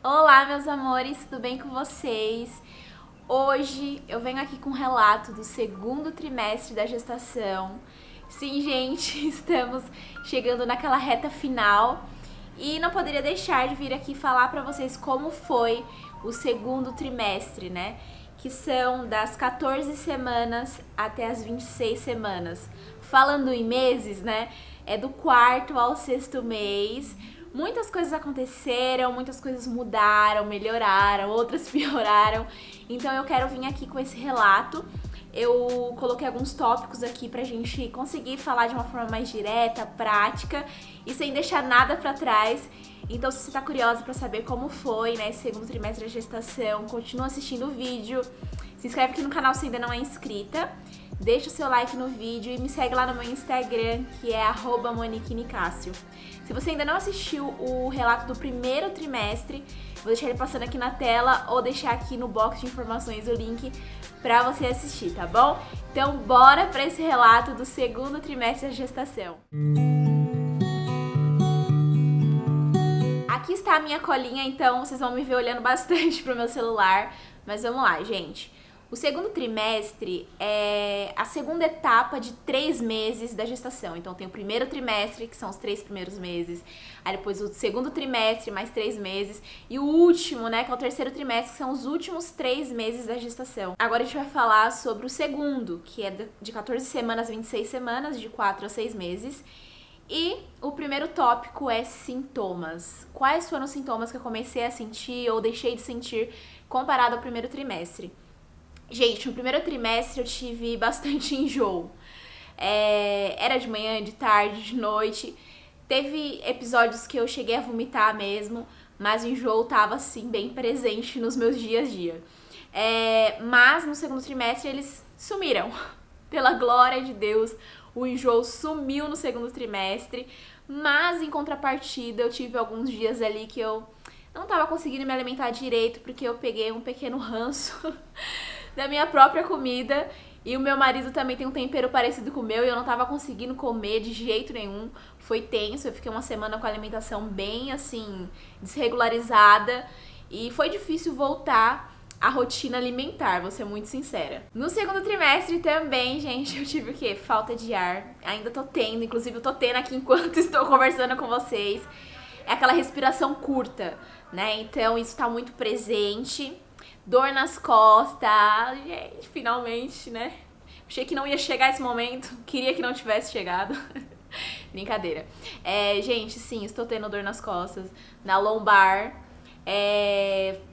Olá, meus amores, tudo bem com vocês? Hoje eu venho aqui com um relato do segundo trimestre da gestação. Sim, gente, estamos chegando naquela reta final e não poderia deixar de vir aqui falar pra vocês como foi o segundo trimestre, né? Que são das 14 semanas até as 26 semanas. Falando em meses, né? É do quarto ao sexto mês. Muitas coisas aconteceram, muitas coisas mudaram, melhoraram, outras pioraram. Então eu quero vir aqui com esse relato. Eu coloquei alguns tópicos aqui pra gente conseguir falar de uma forma mais direta, prática e sem deixar nada pra trás. Então, se você tá curiosa pra saber como foi, né, esse segundo trimestre da gestação, continua assistindo o vídeo. Se inscreve aqui no canal se ainda não é inscrita. Deixa o seu like no vídeo e me segue lá no meu Instagram, que é @moniquenicácio. Se você ainda não assistiu o relato do primeiro trimestre, vou deixar ele passando aqui na tela ou deixar aqui no box de informações o link pra você assistir, tá bom? Então bora pra esse relato do segundo trimestre da gestação. Aqui está a minha colinha, então vocês vão me ver olhando bastante pro meu celular, mas vamos lá, gente. O segundo trimestre é a segunda etapa de 3 meses da gestação. Então tem o primeiro trimestre, que são os 3 primeiros meses, aí depois o segundo trimestre, mais 3 meses, e o último, né, que é o terceiro trimestre, que são os últimos 3 meses da gestação. Agora a gente vai falar sobre o segundo, que é de 14 semanas a 26 semanas, de 4 a 6 meses. E o primeiro tópico é sintomas. Quais foram os sintomas que eu comecei a sentir ou deixei de sentir comparado ao primeiro trimestre? Gente, no primeiro trimestre eu tive bastante enjoo. Era de manhã, de tarde, de noite. Teve episódios que eu cheguei a vomitar mesmo, mas o enjoo tava assim bem presente nos meus dias a dia. Mas no segundo trimestre eles sumiram. Pela glória de Deus, o enjoo sumiu no segundo trimestre. Mas em contrapartida eu tive alguns dias ali que eu não tava conseguindo me alimentar direito porque eu peguei um pequeno ranço da minha própria comida, e o meu marido também tem um tempero parecido com o meu e eu não tava conseguindo comer de jeito nenhum. Foi tenso, eu fiquei uma semana com a alimentação bem assim desregularizada e foi difícil voltar à rotina alimentar, vou ser muito sincera. No segundo trimestre também, gente, eu tive o quê? Falta de ar. Ainda tô tendo, inclusive eu tô tendo aqui enquanto estou conversando com vocês. É aquela respiração curta, né? Então isso tá muito presente. Dor nas costas, gente, finalmente, né? Achei que não ia chegar esse momento, queria que não tivesse chegado. Brincadeira. Gente, sim, estou tendo dor nas costas, na lombar,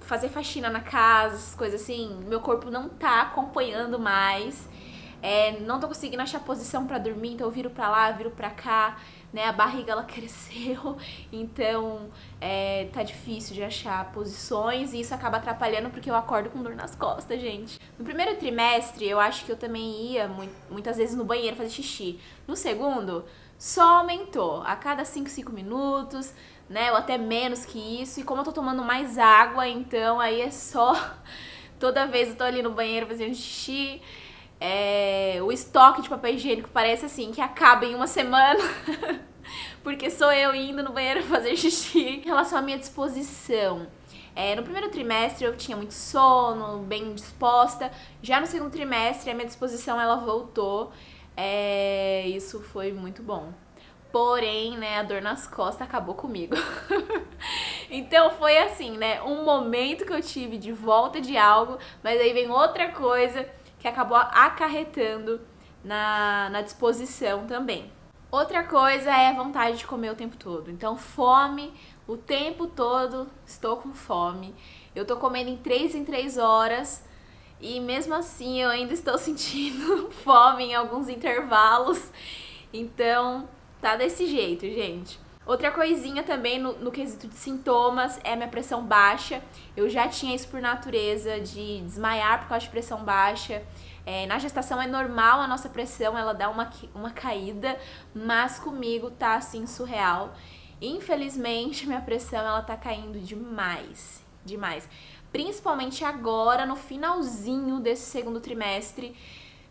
fazer faxina na casa, essas coisas assim, meu corpo não tá acompanhando mais. Não tô conseguindo achar posição pra dormir, então eu viro pra lá, viro pra cá, né? A barriga ela cresceu, então tá difícil de achar posições e isso acaba atrapalhando porque eu acordo com dor nas costas, gente. No primeiro trimestre eu acho que eu também ia muitas vezes no banheiro fazer xixi. No segundo, só aumentou a cada 5 minutos, né? Ou até menos que isso. E como eu tô tomando mais água, então aí é só toda vez eu tô ali no banheiro fazendo xixi. O estoque de papel higiênico parece assim que acaba em uma semana porque sou eu indo no banheiro fazer xixi. Em relação à minha disposição, no primeiro trimestre eu tinha muito sono, bem disposta. Já no segundo trimestre a minha disposição ela voltou. Isso foi muito bom. Porém, né, a dor nas costas acabou comigo. Então foi assim, né, um momento que eu tive de volta de algo, mas aí vem outra coisa que acabou acarretando na disposição também. Outra coisa é a vontade de comer o tempo todo. Então, fome o tempo todo, estou com fome. Eu tô comendo em 3 horas e mesmo assim eu ainda estou sentindo fome em alguns intervalos. Então, tá desse jeito, gente. Outra coisinha também no quesito de sintomas é a minha pressão baixa. Eu já tinha isso por natureza de desmaiar por causa de pressão baixa. Na gestação é normal a nossa pressão, ela dá uma caída, mas comigo tá assim surreal. Infelizmente, minha pressão ela tá caindo demais, demais. Principalmente agora, no finalzinho desse segundo trimestre,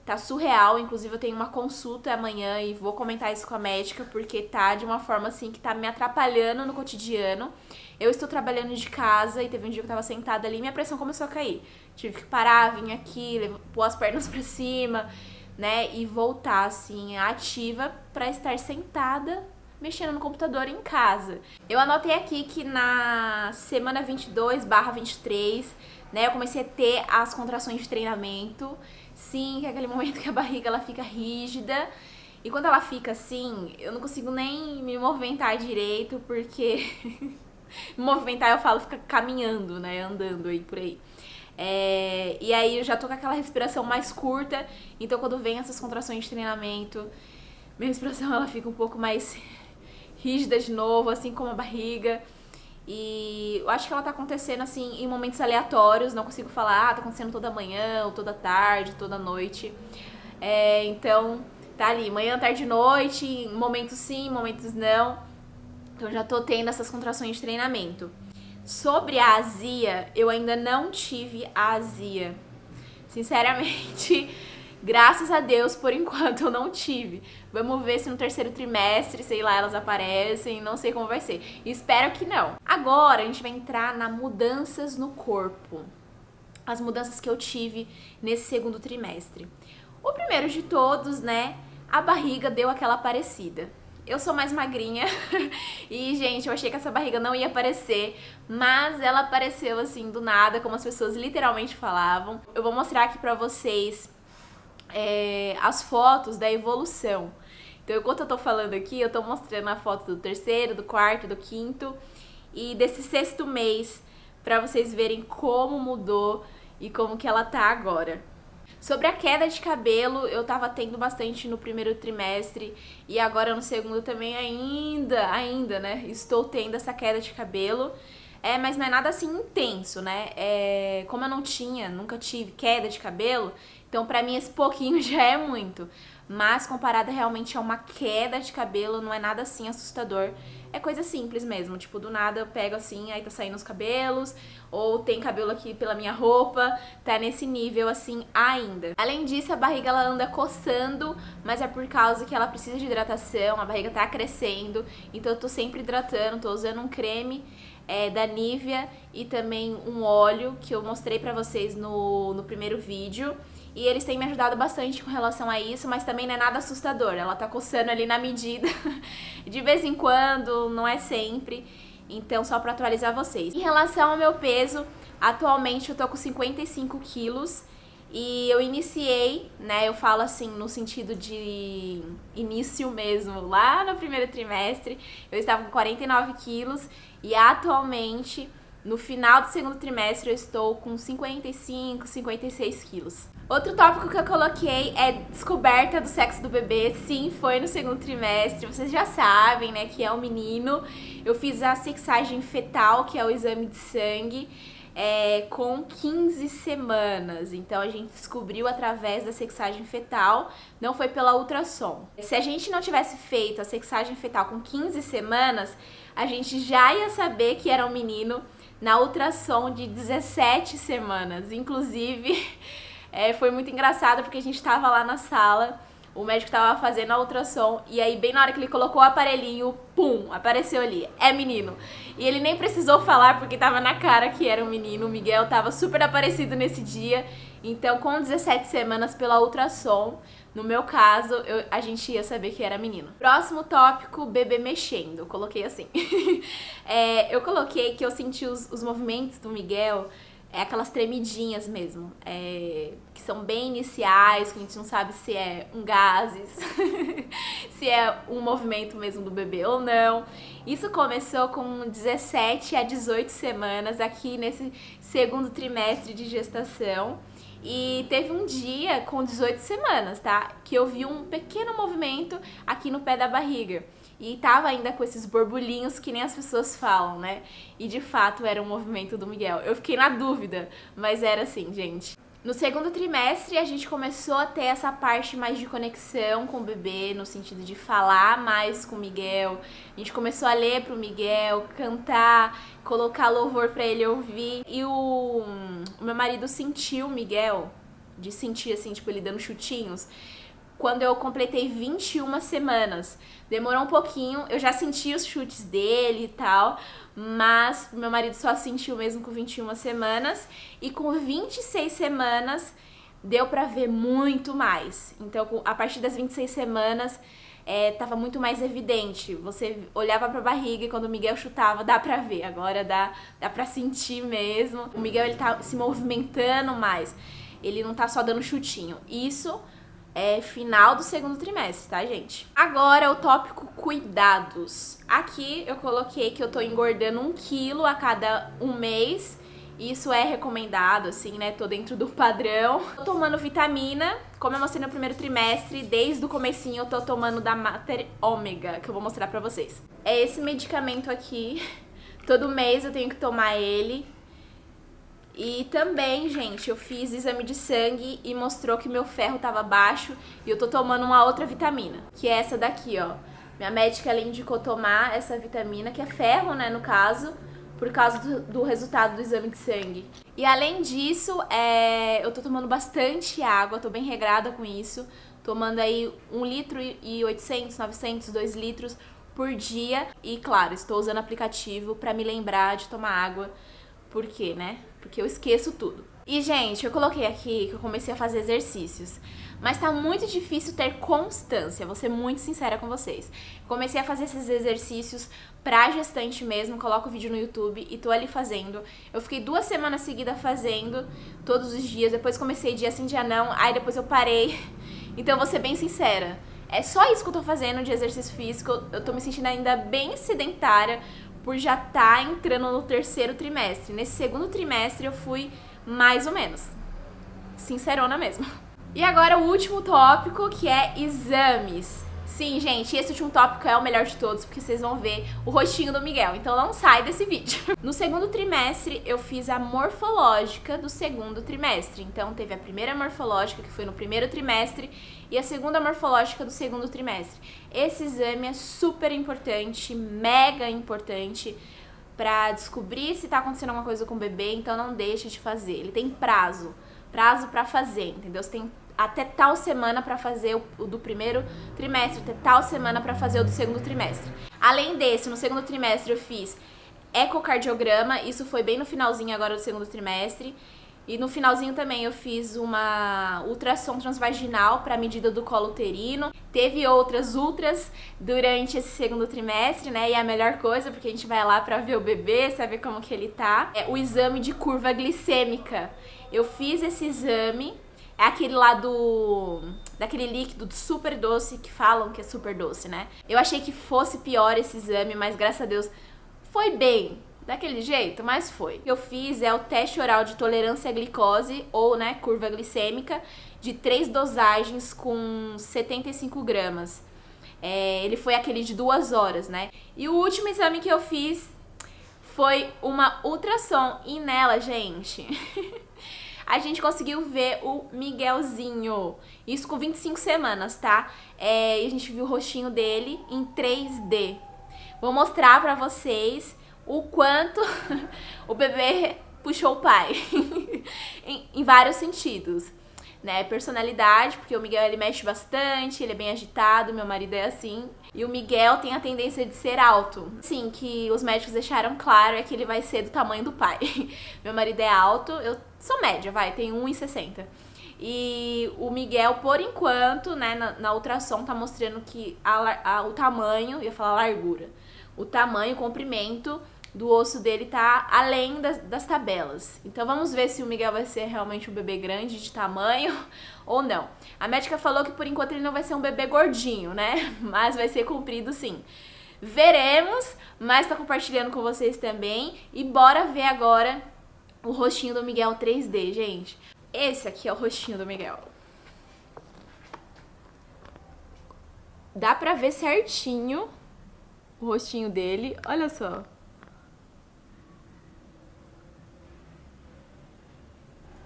Tá surreal, inclusive eu tenho uma consulta amanhã e vou comentar isso com a médica, porque tá de uma forma assim que tá me atrapalhando no cotidiano. Eu estou trabalhando de casa e teve um dia que eu tava sentada ali e minha pressão começou a cair. Tive que parar, vir aqui, pôr as pernas pra cima, né, e voltar assim ativa pra estar sentada mexendo no computador em casa. Eu anotei aqui que na semana 22/23, né, eu comecei a ter as contrações de treinamento. Sim, que é aquele momento que a barriga ela fica rígida. E quando ela fica assim, eu não consigo nem me movimentar direito, porque me movimentar eu falo fica caminhando, né, andando aí por aí. E aí eu já tô com aquela respiração mais curta, então quando vem essas contrações de treinamento, minha respiração ela fica um pouco mais rígida de novo, assim como a barriga. E eu acho que ela tá acontecendo assim em momentos aleatórios, não consigo falar, tá acontecendo toda manhã, ou toda tarde, toda noite. Então, tá ali, manhã, tarde e noite, em momentos sim, momentos não. Então já tô tendo essas contrações de treinamento. Sobre a azia, eu ainda não tive a azia. Sinceramente, graças a Deus, por enquanto eu não tive. Vamos ver se no terceiro trimestre, sei lá, elas aparecem, não sei como vai ser. Espero que não. Agora a gente vai entrar nas mudanças no corpo. As mudanças que eu tive nesse segundo trimestre. O primeiro de todos, né, a barriga deu aquela aparecida. Eu sou mais magrinha e, gente, eu achei que essa barriga não ia aparecer, mas ela apareceu assim do nada, como as pessoas literalmente falavam. Eu vou mostrar aqui pra vocês as fotos da evolução. Então, enquanto eu tô falando aqui, eu tô mostrando a foto do terceiro, do quarto, do quinto e desse sexto mês, pra vocês verem como mudou e como que ela tá agora. Sobre a queda de cabelo, eu tava tendo bastante no primeiro trimestre e agora no segundo também ainda, né? Estou tendo essa queda de cabelo. Mas não é nada assim intenso, né? Como eu nunca tive queda de cabelo, então pra mim esse pouquinho já é muito. Mas comparado realmente a uma queda de cabelo, não é nada assim assustador. É coisa simples mesmo, tipo, do nada eu pego assim, aí tá saindo os cabelos, ou tem cabelo aqui pela minha roupa, tá nesse nível assim ainda. Além disso, a barriga ela anda coçando, mas é por causa que ela precisa de hidratação, a barriga tá crescendo, então eu tô sempre hidratando, tô usando um creme da Nivea e também um óleo que eu mostrei pra vocês no primeiro vídeo. E eles têm me ajudado bastante com relação a isso, mas também não é nada assustador. Ela tá coçando ali na medida, de vez em quando, não é sempre. Então, só pra atualizar vocês. Em relação ao meu peso, atualmente eu tô com 55 quilos. E eu iniciei, né, eu falo assim no sentido de início mesmo, lá no primeiro trimestre, eu estava com 49 quilos e atualmente, no final do segundo trimestre, eu estou com 55, 56 quilos. Outro tópico que eu coloquei é descoberta do sexo do bebê. Sim, foi no segundo trimestre, vocês já sabem, né, que é um menino. Eu fiz a sexagem fetal, que é o exame de sangue, com 15 semanas. Então a gente descobriu através da sexagem fetal, não foi pela ultrassom. Se a gente não tivesse feito a sexagem fetal com 15 semanas, a gente já ia saber que era um menino na ultrassom de 17 semanas. Inclusive, foi muito engraçado porque a gente tava lá na sala, o médico tava fazendo a ultrassom e aí bem na hora que ele colocou o aparelhinho, pum, apareceu ali, é menino. E ele nem precisou falar porque tava na cara que era um menino, o Miguel tava super aparecido nesse dia. Então com 17 semanas pela ultrassom, no meu caso, a gente ia saber que era menino. Próximo tópico, bebê mexendo, eu coloquei assim. Eu coloquei que eu senti os movimentos do Miguel, aquelas tremidinhas mesmo, que são bem iniciais, que a gente não sabe se é um gases, se é um movimento mesmo do bebê ou não. Isso começou com 17 a 18 semanas aqui nesse segundo trimestre de gestação. E teve um dia com 18 semanas, tá? Que eu vi um pequeno movimento aqui no pé da barriga. E tava ainda com esses borbulhinhos que nem as pessoas falam, né? E de fato era um movimento do Miguel. Eu fiquei na dúvida, mas era assim, gente. No segundo trimestre a gente começou a ter essa parte mais de conexão com o bebê, no sentido de falar mais com o Miguel. A gente começou a ler pro Miguel, cantar, colocar louvor pra ele ouvir. E o meu marido sentiu o Miguel de sentir, assim, tipo, ele dando chutinhos, quando eu completei 21 semanas. Demorou um pouquinho, eu já senti os chutes dele e tal, mas meu marido só sentiu mesmo com 21 semanas. E com 26 semanas, deu pra ver muito mais. Então, a partir das 26 semanas, tava muito mais evidente. Você olhava pra barriga e quando o Miguel chutava, dá pra ver. Agora dá pra sentir mesmo. O Miguel, ele tá se movimentando mais. Ele não tá só dando chutinho. Isso é final do segundo trimestre, tá, gente? Agora o tópico cuidados. Aqui eu coloquei que eu tô engordando 1 quilo a cada um mês. Isso é recomendado, assim, né? Tô dentro do padrão. Tô tomando vitamina, como eu mostrei no primeiro trimestre, desde o comecinho eu tô tomando da Mater Ômega, que eu vou mostrar pra vocês. É esse medicamento aqui. Todo mês eu tenho que tomar ele. E também, gente, eu fiz exame de sangue e mostrou que meu ferro tava baixo e eu tô tomando uma outra vitamina, que é essa daqui, ó. Minha médica, ela indicou tomar essa vitamina, que é ferro, né, no caso, por causa do resultado do exame de sangue. E além disso, eu tô tomando bastante água, tô bem regrada com isso, tomando aí 1 litro e 800, 900, 2 litros por dia. E claro, estou usando aplicativo pra me lembrar de tomar água. Por quê, né? Porque eu esqueço tudo. E, gente, eu coloquei aqui que eu comecei a fazer exercícios, mas tá muito difícil ter constância, vou ser muito sincera com vocês. Comecei a fazer esses exercícios pra gestante mesmo, coloco o vídeo no YouTube e tô ali fazendo. Eu fiquei 2 semanas seguidas fazendo, todos os dias, depois comecei dia sim, dia não, aí depois eu parei. Então, eu vou ser bem sincera, é só isso que eu tô fazendo de exercício físico, eu tô me sentindo ainda bem sedentária, por já tá entrando no terceiro trimestre. Nesse segundo trimestre eu fui mais ou menos. Sincerona mesmo. E agora o último tópico, que é exames. Sim, gente, esse último tópico é o melhor de todos, porque vocês vão ver o rostinho do Miguel, então não sai desse vídeo. No segundo trimestre, eu fiz a morfológica do segundo trimestre. Então, teve a primeira morfológica, que foi no primeiro trimestre, e a segunda morfológica do segundo trimestre. Esse exame é super importante, mega importante, pra descobrir se tá acontecendo alguma coisa com o bebê, então não deixe de fazer. Ele tem prazo pra fazer, entendeu? Você tem até tal semana pra fazer o do primeiro trimestre, até tal semana pra fazer o do segundo trimestre. Além desse, no segundo trimestre eu fiz ecocardiograma, isso foi bem no finalzinho agora do segundo trimestre. E no finalzinho também eu fiz uma ultrassom transvaginal para medida do colo uterino. Teve outras ultras durante esse segundo trimestre, né? E é a melhor coisa, porque a gente vai lá para ver o bebê, saber como que ele tá. É o exame de curva glicêmica. Eu fiz esse exame, é aquele lá daquele líquido super doce, que falam que é super doce, né? Eu achei que fosse pior esse exame, mas graças a Deus foi bem. Daquele jeito, mas foi. O que eu fiz é o teste oral de tolerância à glicose, ou, né, curva glicêmica, de 3 dosagens com 75 gramas. Ele foi aquele de 2 horas, né? E o último exame que eu fiz foi uma ultrassom. E nela, gente, a gente conseguiu ver o Miguelzinho. Isso com 25 semanas, tá? E a gente viu o rostinho dele em 3D. Vou mostrar pra vocês o quanto o bebê puxou o pai, em vários sentidos, né? Personalidade, porque o Miguel, ele mexe bastante, ele é bem agitado, meu marido é assim, e o Miguel tem a tendência de ser alto. Sim, que os médicos deixaram claro é que ele vai ser do tamanho do pai. Meu marido é alto, eu sou média, tenho 1,60. E o Miguel, por enquanto, né, na ultrassom tá mostrando que o tamanho, eu ia falar largura, o tamanho, o comprimento do osso dele tá além das tabelas. Então vamos ver se o Miguel vai ser realmente um bebê grande de tamanho ou não. A médica falou que por enquanto ele não vai ser um bebê gordinho, né? Mas vai ser comprido sim. Veremos, mas tô compartilhando com vocês também. E bora ver agora o rostinho do Miguel 3D, gente. Esse aqui é o rostinho do Miguel. Dá pra ver certinho o rostinho dele, olha só.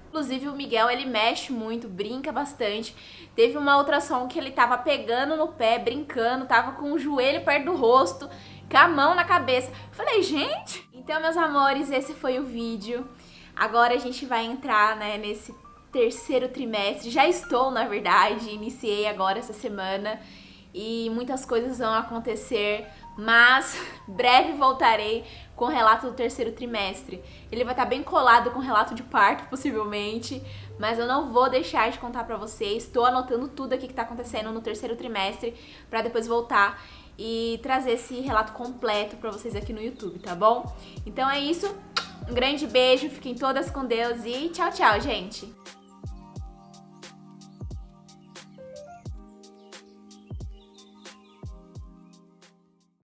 Inclusive o Miguel, ele mexe muito, brinca bastante. Teve uma ultrassom que ele tava pegando no pé, brincando, tava com o joelho perto do rosto, com a mão na cabeça. Falei, gente... Então, meus amores, esse foi o vídeo. Agora a gente vai entrar, né, nesse terceiro trimestre. Já estou, na verdade, iniciei agora essa semana e muitas coisas vão acontecer, mas breve voltarei com o relato do terceiro trimestre. Ele vai estar bem colado com o relato de parto, possivelmente, mas eu não vou deixar de contar pra vocês. Estou anotando tudo aqui que tá acontecendo no terceiro trimestre pra depois voltar e trazer esse relato completo pra vocês aqui no YouTube, tá bom? Então é isso. Um grande beijo, fiquem todas com Deus e tchau, tchau, gente!